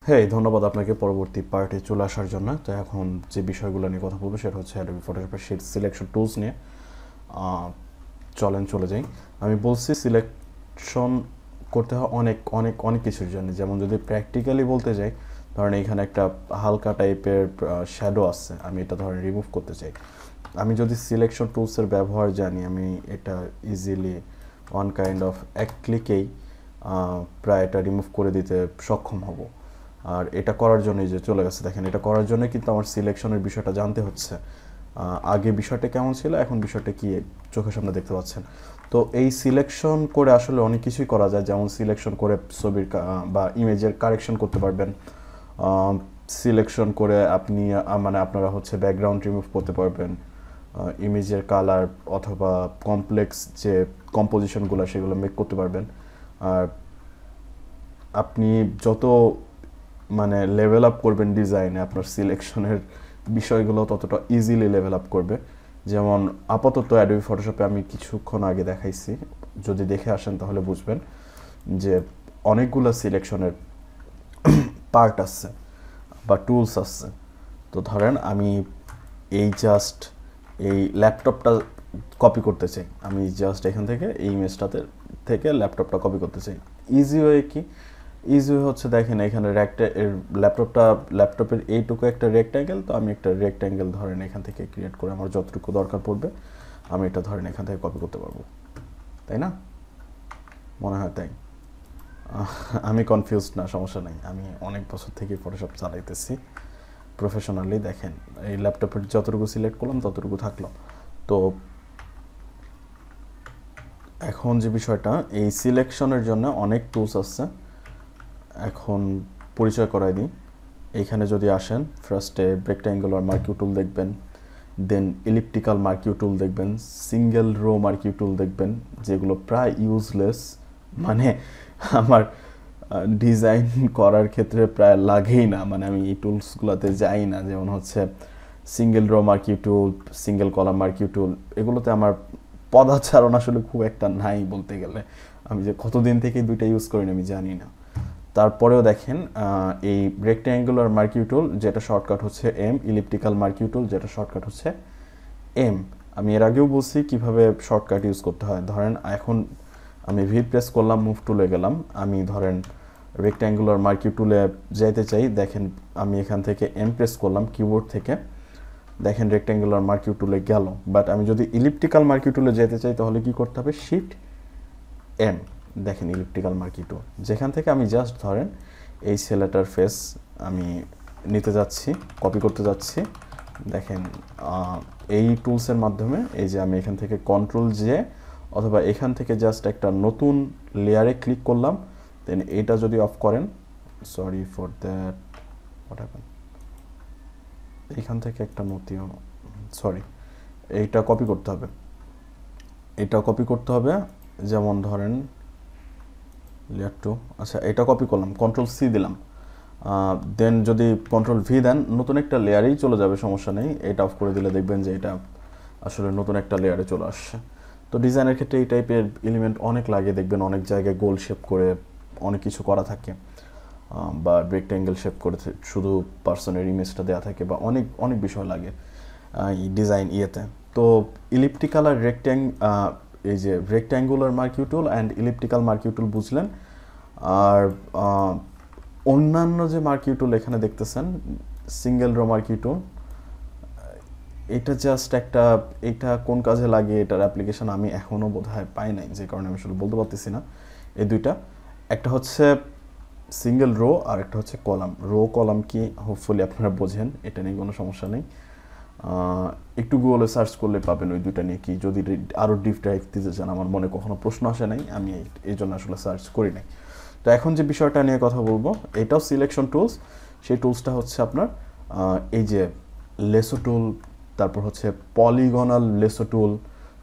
হ্যাঁ, ধন্যবাদ আপনাকে পরবর্তী পার্টে চলে আসার জন্য। তো এখন যে বিষয়গুলো নিয়ে কথা বলবো সেটা হচ্ছে অ্যাডোবি ফটোশপের শিট সিলেকশন টুলস নিয়ে। আহ, চলেন চলে যাই। আমি বলছি সিলেকশন করতে হয় অনেক অনেক অনেক কিছুর জন্য। যেমন যদি প্র্যাকটিক্যালি বলতে যাই, ধরেন এখানে একটা হালকা টাইপের শ্যাডো আছে, আমি এটা ধরেন রিমুভ করতে চাই। আমি যদি সিলেকশন টুলসের ব্যবহার জানি, আমি এটা ইজিলি ওয়ান কাইন্ড অফ এক ক্লিকেই প্রায় এটা রিমুভ করে দিতে সক্ষম হব। আর এটা করার জন্যই যে চলে গেছে, দেখেন এটা করার জন্য কিন্তু আমার সিলেকশনের বিষয়টা জানতে হচ্ছে। আগে বিষয়টা কেমন ছিল, এখন বিষয়টা কি চোখের সামনে দেখতে পাচ্ছেন। তো এই সিলেকশন করে আসলে অনেক কিছুই করা যায়। যেমন সিলেকশন করে ছবির বা ইমেজের কারেকশন করতে পারবেন। সিলেকশন করে আপনি মানে আপনারা হচ্ছে ব্যাকগ্রাউন্ড রিমুভ করতে পারবেন, ইমেজের কালার অথবা কমপ্লেক্স যে কম্পোজিশনগুলো সেগুলো মেক করতে পারবেন। আর আপনি যত মানে লেভেল আপ করবেন ডিজাইনে, আপনার সিলেকশনের বিষয়গুলো ততটা ইজিলি লেভেল আপ করবে। যেমন আপাতত অ্যাডোবি ফটোশপে আমি কিছুক্ষণ আগে দেখাইছি, যদি দেখে আসেন তাহলে বুঝবেন যে অনেকগুলো সিলেকশনের পার্ট আছে বা টুলস আছে। তো ধরেন আমি এই ল্যাপটপটা কপি করতে চাই, আমি জাস্ট এখান থেকে এই ইমেজটাতে থেকে ল্যাপটপটা কপি করতে চাই। ইজি ওয়ে কি? ইজি ওয়ে হচ্ছে, দেখেন এখানে ল্যাপটপের এইটুকু একটা রেক্ট্যাঙ্গেল, তো আমি একটা রেক্ট্যাঙ্গেল ধরেন এখান থেকে ক্রিয়েট করে আমার যতটুকু দরকার পড়বে আমি এটা ধরেন এখান থেকে কপি করতে পারবো, তাই না? মনে হয় তাই। আমি কনফিউজড না, সমস্যা নেই, আমি অনেক বছর থেকে ফটোশপ চালাইতেছি প্রফেশনালি। দেখেন এই ল্যাপটপের যতটুকু সিলেক্ট করলাম ততটুকু থাকলো। তো এখন যে বিষয়টা, এই সিলেকশনের জন্য অনেক টুলস আছে, এখন পরিচয় করাই দিই। এইখানে যদি আসেন, ফার্স্টে রেক্ট্যাঙ্গুলার মার্কিউ টুল দেখবেন, দেন ইলিপ্টিক্যাল মার্কিউ টুল দেখবেন, সিঙ্গেল রো মার্কিউ টুল দেখবেন, যেগুলো প্রায় ইউজলেস। মানে আমার ডিজাইন করার ক্ষেত্রে প্রায় লাগেই না, মানে আমি এই টুলসগুলোতে যাই না। যেমন হচ্ছে সিঙ্গেল রো মার্কিউ টুল, সিঙ্গেল কলাম মার্কিউ টুল, এগুলোতে আমার পদাচারণ আসলে খুব একটা নাই বলতে গেলে। আমি যে কতদিন থেকে দুইটা ইউজ করি না আমি জানি না। তারপরেও দেখেন এই রেক্ট্যাঙ্গুলার মার্কিউ টুল যেটা শর্টকাট হচ্ছে এম, ইলিপ্টিক্যাল মার্কিউ টুল যেটা শর্টকাট হচ্ছে এম। আমি এর আগেও বলছি কিভাবে শর্টকাট ইউজ করতে হয়। ধরেন এখন আমি ভি প্রেস করলাম, মুভ টুলে গেলাম, আমি ধরেন রেক্ট্যাঙ্গুলার মার্কিউ টুলে যাইতে চাই, দেখেন আমি এখান থেকে এম প্রেস করলাম কিবোর্ড থেকে, দেখেন রেক্ট্যাঙ্গুলার মার্কিউ টুলে গেল। বাট আমি যদি ইলিপ্টিক্যাল মার্কিউ টুলে যেতে চাই তাহলে কি করতে হবে? শিফট এম, দেখেন ইলিপ্টিক্যাল মার্কিউ টুল, যেখান থেকে আমি জাস্ট ধরেন এই ছেলেটার ফেস আমি নিতে যাচ্ছি, কপি করতে যাচ্ছি। দেখেন এই টুলসের মাধ্যমে এই যে আমি এখান থেকে কন্ট্রোল জে অথবা এখান থেকে জাস্ট একটা নতুন লেয়ারে ক্লিক করলাম, দেন এইটা যদি অফ করেন, sorry for that, what happen, এখান থেকে একটা নতুন, সরি, এইটা কপি করতে হবে, এটা কপি করতে হবে। যেমন ধরেন লেয়ার টু, আচ্ছা এটা কপি করলাম, কন্ট্রোল সি দিলাম, দেন যদি কন্ট্রোল ভি দেন নতুন একটা লেয়ারেই চলে যাবে, সমস্যা নেই। এটা অফ করে দিলে দেখবেন যে এটা আসলে নতুন একটা লেয়ারে চলে আসছে। তো ডিজাইনের ক্ষেত্রে এই টাইপের এলিমেন্ট অনেক লাগে, দেখবেন অনেক জায়গায় গোল শেপ করে অনেক কিছু করা থাকে, বা রেক্ট্যাঙ্গেল শেপ করে শুধু পার্সনের ইমেজটা দেওয়া থাকে, বা অনেক অনেক বিষয় লাগে এই ডিজাইন ইয়েতে। তো ইলিপ্টিক্যাল আর এই যে রেক্ট্যাঙ্গুলার মার্কিউ টুল অ্যান্ড ইলিপ্টিক্যাল মার্কিউ টুল বুঝলেন। আর অন্যান্য যে মার্কিউ টুল এখানে দেখতেছেন, সিঙ্গেল রো মার্কিউ টুল, এটা জাস্ট একটা, এটা কোন কাজে লাগে এটার অ্যাপ্লিকেশন আমি এখনও বোধহয় পাই নাই, যে কারণে আমি আসলে বলতে পারতেছি না। এই দুইটা, একটা হচ্ছে সিঙ্গেল রো আর একটা হচ্ছে কলাম। রো কলাম কি হোপফুলি আপনারা বোঝেন, এটা নিয়ে কোনো সমস্যা নেই। একটু গুগলে সার্চ করলে পাবেন ওই দুইটা নিয়ে কি, যদি আরও ডিপ ডাইভ দিতে চান। আমার মনে কখনো প্রশ্ন আসে নাই, আমি এই জন্য আসলে সার্চ করি নাই। তো এখন যে বিষয়টা নিয়ে কথা বলবো, এটাও সিলেকশন টুলস। সেই টুলসটা হচ্ছে আপনার এই যে লেসো টুল, তারপর হচ্ছে পলিগনাল লেসো টুল,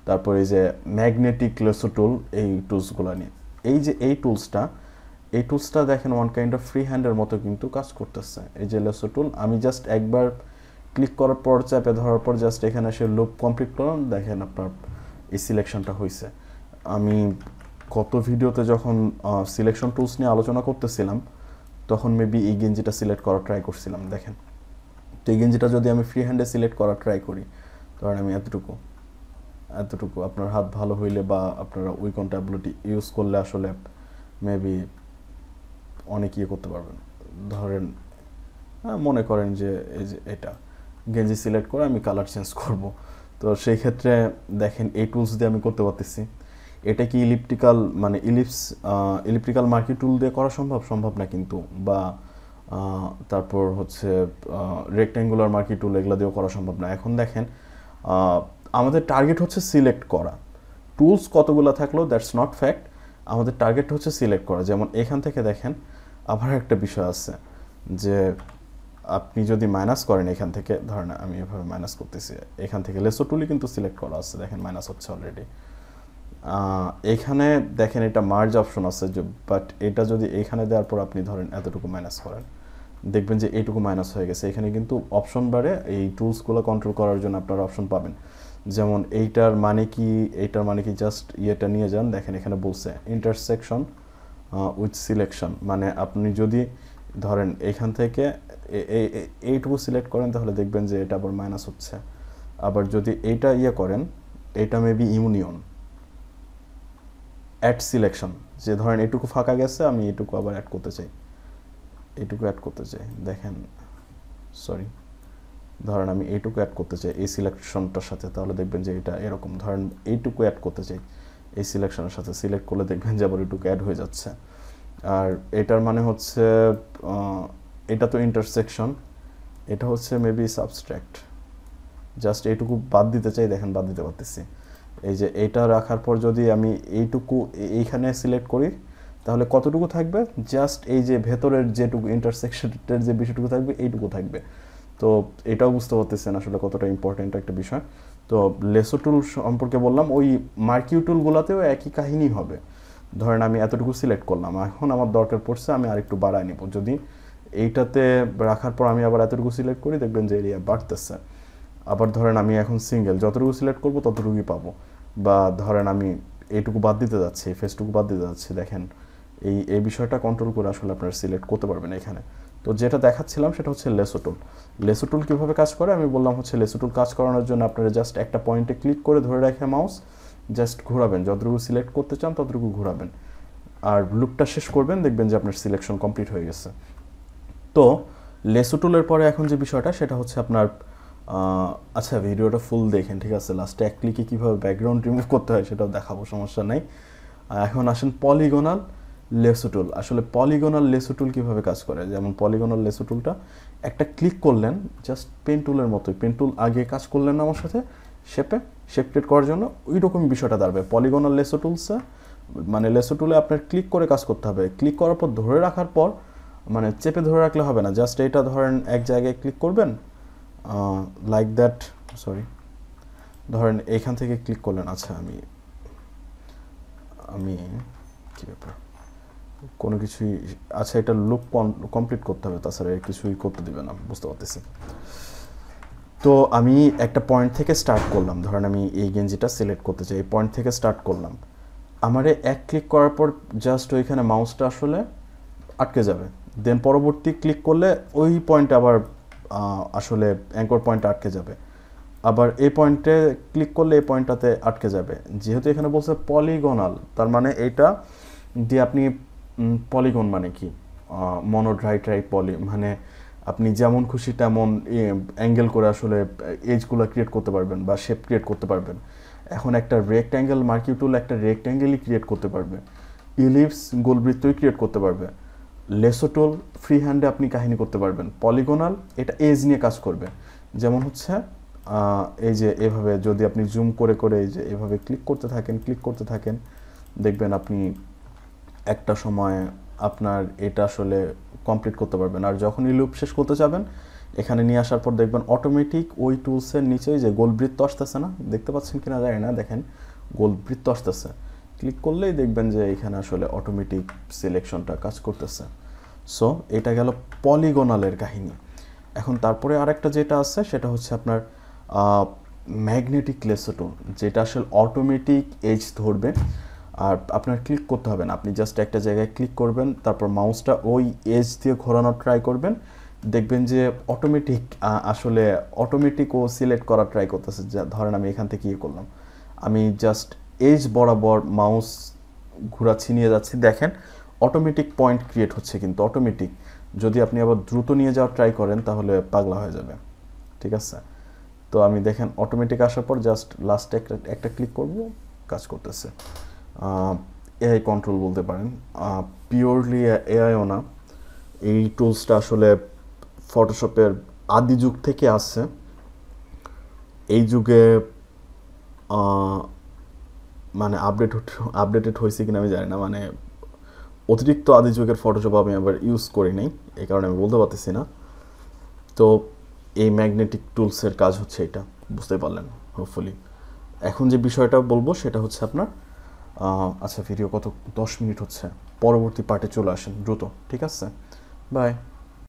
তারপর এই যে ম্যাগনেটিক লেসো টুল, এই টুলসগুলো নিয়ে। এই টুলসটা দেখেন ওয়ান কাইন্ড অফ ফ্রি হ্যান্ডের মতো কিন্তু কাজ করতেছে। এই যে লেসো টুল, আমি জাস্ট একবার ক্লিক করার পর, চাপে ধরার পর জাস্ট এখানে এসে লুপ কমপ্লিট করলাম, দেখেন আপনার এই সিলেকশনটা হয়েছে। আমি গত ভিডিওতে যখন সিলেকশন টুলস নিয়ে আলোচনা করতেছিলাম, তখন মেবি এই গেঞ্জিটা সিলেক্ট করা ট্রাই করছিলাম। দেখেন তো এই গেঞ্জিটা যদি আমি ফ্রি হ্যান্ডে সিলেক্ট করা ট্রাই করি, ধরেন আমি এতটুকু আপনার হাত ভালো হইলে বা আপনারা উইকন ট্যাবলেটটি ইউজ করলে আসলে মেবি অনেক ইয়ে করতে পারবেন। ধরেন মনে করেন যে এই যে এটা গেঞ্জি সিলেক্ট করে আমি কালার চেঞ্জ করব, তো সেই ক্ষেত্রে দেখেন এই টুলস দিয়ে আমি করতে পারতেছি। এটা কি ইলিপ্টিক্যাল মার্কি টুল দিয়ে করা সম্ভব না কিন্তু, বা তারপর হচ্ছে রেক্ট্যাঙ্গুলার মার্কি টুল এগুলো দিয়েও করা সম্ভব না। এখন দেখেন আমাদের টার্গেট হচ্ছে সিলেক্ট করা, টুলস কতগুলো থাকলো দ্যাটস নট ফ্যাক্ট, আমাদের টার্গেট হচ্ছে সিলেক্ট করা। যেমন এখান থেকে দেখেন আবার একটা বিষয় আছে যে আপনি যদি মাইনাস করেন এখান থেকে, ধরেন আমি এভাবে মাইনাস করতেছি, এখান থেকে লেসো টুলই কিন্তু সিলেক্ট করা আছে, দেখেন মাইনাস হচ্ছে অলরেডি। এখানে দেখেন এটা মার্জ অপশন আছে, বাট এটা যদি এখানে দেওয়ার পর আপনি ধরেন এতটুকু মাইনাস করেন, দেখবেন যে এইটুকু মাইনাস হয়ে গেছে। এখানে কিন্তু অপশন বারে এই টুলসগুলো কন্ট্রোল করার জন্য আপনারা অপশন পাবেন। যেমন এইটার মানে কি জাস্ট ইয়েটা নিয়ে যান, দেখেন এখানে বলছে ইন্টারসেকশন উইথ সিলেকশন, মানে আপনি যদি ধরেন এখান থেকে এইটুকু সিলেক্ট করেন তাহলে দেখবেন যে এটা আবার মাইনাস হচ্ছে। আবার যদি এইটা ইয়ে করেন, এটা মেবি ইউনিয়ন অ্যাড সিলেকশন, যে ধরেন এইটুকু ফাঁকা গেছে, আমি এইটুকু আবার অ্যাড করতে চাই, দেখেন সরি, ধরেন আমি এইটুকু অ্যাড করতে চাই এই সিলেকশনটার সাথে, তাহলে দেখবেন যে এটা এরকম, ধরেন এইটুকু অ্যাড করতে চাই এই সিলেকশনের সাথে, সিলেক্ট করলে দেখবেন যে আবার এইটুকু অ্যাড হয়ে যাচ্ছে। আর এটার মানে হচ্ছে এটা তো ইন্টারসেকশন, এটা হচ্ছে মেবি সাবস্ট্রাক্ট, জাস্ট এইটুকু বাদ দিতে চাই, দেখেন বাদ দিতে পারতেছি। এই যে এটা রাখার পর যদি আমি এইটুকু এইখানে সিলেক্ট করি তাহলে কতটুকু থাকবে, জাস্ট এই যে ভেতরের যেটুকু ইন্টারসেকশনের যে বিষয়টুকু থাকবে এইটুকু থাকবে। তো এটাও বুঝতে পারতেছেন আসলে কতটা ইম্পর্টেন্ট একটা বিষয়। তো লেসো টুল সম্পর্কে বললাম, ওই মার্কিউ টুলগুলোতেও একই কাহিনী হবে। ধরেন আমি এতটুকু সিলেক্ট করলাম, এখন আমার দরকার পড়ছে আমি আরেকটু বাড়ায় নিব, যদি এইটাতে রাখার পর আমি আবার এতটুকু সিলেক্ট করি দেখবেন যে এরিয়া বাড়তেছে। আবার ধরেন আমি এখন সিঙ্গেল যতটুকু সিলেক্ট করব ততটুকুই পাবো, বা ধরেন আমি এইটুকু বাদ দিতে যাচ্ছি, ফেসটুকু বাদ দিতে যাচ্ছি, দেখেন এই বিষয়টা কন্ট্রোল করে আসলে আপনারা সিলেক্ট করতে পারবেন এখানে। তো যেটা দেখাচ্ছিলাম সেটা হচ্ছে লেসো টুল। লেসো টুল কীভাবে কাজ করে আমি বললাম হচ্ছে, লেসো টুল কাজ করানোর জন্য আপনারা জাস্ট একটা পয়েন্টে ক্লিক করে ধরে রেখে মাউস জাস্ট ঘোরাবেন, যতটুকু সিলেক্ট করতে চান ততটুকু ঘোরাবেন, আর লুপটা শেষ করবেন, দেখবেন যে আপনার সিলেকশন কমপ্লিট হয়ে গেছে। তো লেসো টুলের পরে এখন যে বিষয়টা সেটা হচ্ছে আপনার আচ্ছা ভিডিওটা ফুল দেখেন, ঠিক আছে, লাস্টে এক ক্লিকে কীভাবে ব্যাকগ্রাউন্ড রিমুভ করতে হয় সেটাও দেখাবো, সমস্যা নেই। এখন আসেন পলিগোনাল লেসো টুল। আসলে পলিগোনাল লেসো টুল কীভাবে কাজ করে, যেমন পলিগোনাল লেসো টুলটা একটা ক্লিক করলেন, জাস্ট পেন টুলের মতোই, পেন টুল আগে কাজ করলেন না আমার সাথে শেপ ক্রিয়েট করার জন্য, ওই রকম বিষয়টা দাঁড়াবে পলিগোনাল লেসো টুলসে। মানে লেসো টুলে আপনার ক্লিক করে কাজ করতে হবে, ক্লিক করার পর ধরে রাখার পর, মানে চেপে ধরে রাখলে হবে না, জাস্ট এইটা ধরেন এক জায়গায় ক্লিক করবেন লাইক দ্যাট, সরি ধরেন এইখান থেকে ক্লিক করলেন। আচ্ছা আমি কী ব্যাপার কোনো কিছুই, আচ্ছা এটা লুপ কমপ্লিট করতে হবে, তাছাড়া কিছুই করতে দিবে না, বুঝতে পারতেছি। তো আমি একটা পয়েন্ট থেকে স্টার্ট করলাম, ধরেন আমি এই গেঞ্জিটা সিলেক্ট করতে চাই, এই পয়েন্ট থেকে স্টার্ট করলাম, আমারে এক ক্লিক করার পর জাস্ট ওইখানে মাউসটা আসলে আটকে যাবে, দেন পরবর্তী ক্লিক করলে ওই পয়েন্টে আবার আসলে অ্যাঙ্কর পয়েন্টে আটকে যাবে, আবার এই পয়েন্টে ক্লিক করলে এই পয়েন্টটাতে আটকে যাবে। যেহেতু এখানে বলছে পলিগোনাল, তার মানে এইটা দিয়ে আপনি পলিগন মানে কি, মনোড্রাইট পলি, মানে আপনি যেমন খুশি তেমন অ্যাঙ্গেল করে আসলে এজগুলো ক্রিয়েট করতে পারবেন বা শেপ ক্রিয়েট করতে পারবেন। এখন একটা রেক্ট্যাঙ্গেল মার্কিউ টুল একটা রেক্ট্যাঙ্গেলই ক্রিয়েট করতে পারবে, ইলিপস গোলবৃত্তই ক্রিয়েট করতে পারবে। লেসো টুল ফ্রি হ্যান্ডে আপনি কাহিনী করতে পারবেন। পলিগোনাল এটা এজ নিয়ে কাজ করবে, যেমন হচ্ছে এই যে এভাবে যদি আপনি জুম করে করে এই যে এভাবে ক্লিক করতে থাকেন দেখবেন আপনি একটা সময় আপনার এটা আসলে কমপ্লিট করতে পারবেন। আর যখনই লুপ শেষ করতে যাবেন এখানে নিয়ে আসার পর দেখবেন অটোমেটিক ওই টুলসের নিচেই যে গোলবৃত্ত আসতেছে না, দেখতে পাচ্ছেন কিনা জানি না, দেখেন গোলবৃত্ত আসতেছে, ক্লিক করলেই দেখবেন যে এখানে আসলে অটোমেটিক সিলেকশনটা কাজ করতেছে। সো এটা গেল পলিগোনালের কাহিনী। এখন তারপরে আরেকটা যেটা আছে সেটা হচ্ছে আপনার ম্যাগনেটিক লেসো টুল, যেটা আসলে অটোমেটিক এজ ধরবে। আর আপনার ক্লিক করতে হবে না, আপনি জাস্ট একটা জায়গায় ক্লিক করবেন, তারপর মাউসটা ওই এজ দিয়ে ঘোরানোর ট্রাই করবেন, দেখবেন যে অটোমেটিক আসলে অটোমেটিক ও সিলেক্ট করার ট্রাই করতেছে। যা ধরেন আমি এখান থেকে ইয়ে করলাম, আমি জাস্ট এজ বরাবর মাউস ঘোরাচ্ছি, নিয়ে যাচ্ছি, দেখেন অটোমেটিক পয়েন্ট ক্রিয়েট হচ্ছে, কিন্তু অটোমেটিক। যদি আপনি আবার দ্রুত নিয়ে যাওয়ার ট্রাই করেন তাহলে পাগলা হয়ে যাবে, ঠিক আছে? তো আমি দেখেন অটোমেটিক আসার পর জাস্ট লাস্টে একটা ক্লিক করব, কাজ করতেছে। এআই কন্ট্রোল বলতে পারেন, পিওরলি এআইও না। এই টুলসটা আসলে ফটোশপের আদি যুগ থেকে আসছে। এই যুগে মানে আপডেটেড হয়েছে কিনা আমি জানি না, মানে অতিরিক্ত আদি যুগের ফটোশপ আমি আবার ইউজ করি নাই, এই কারণে আমি বলতে পারতেছি না। তো এই ম্যাগনেটিক টুলসের কাজ হচ্ছে এটা, বুঝতে পারলেন হোপফুলি। এখন যে বিষয়টা বলবো সেটা হচ্ছে আপনার আচ্ছা ভিডিও কত 10 মিনিট হচ্ছে, পরবর্তী পার্টে চলে আসেন দ্রুত, ঠিক আছে? বাই।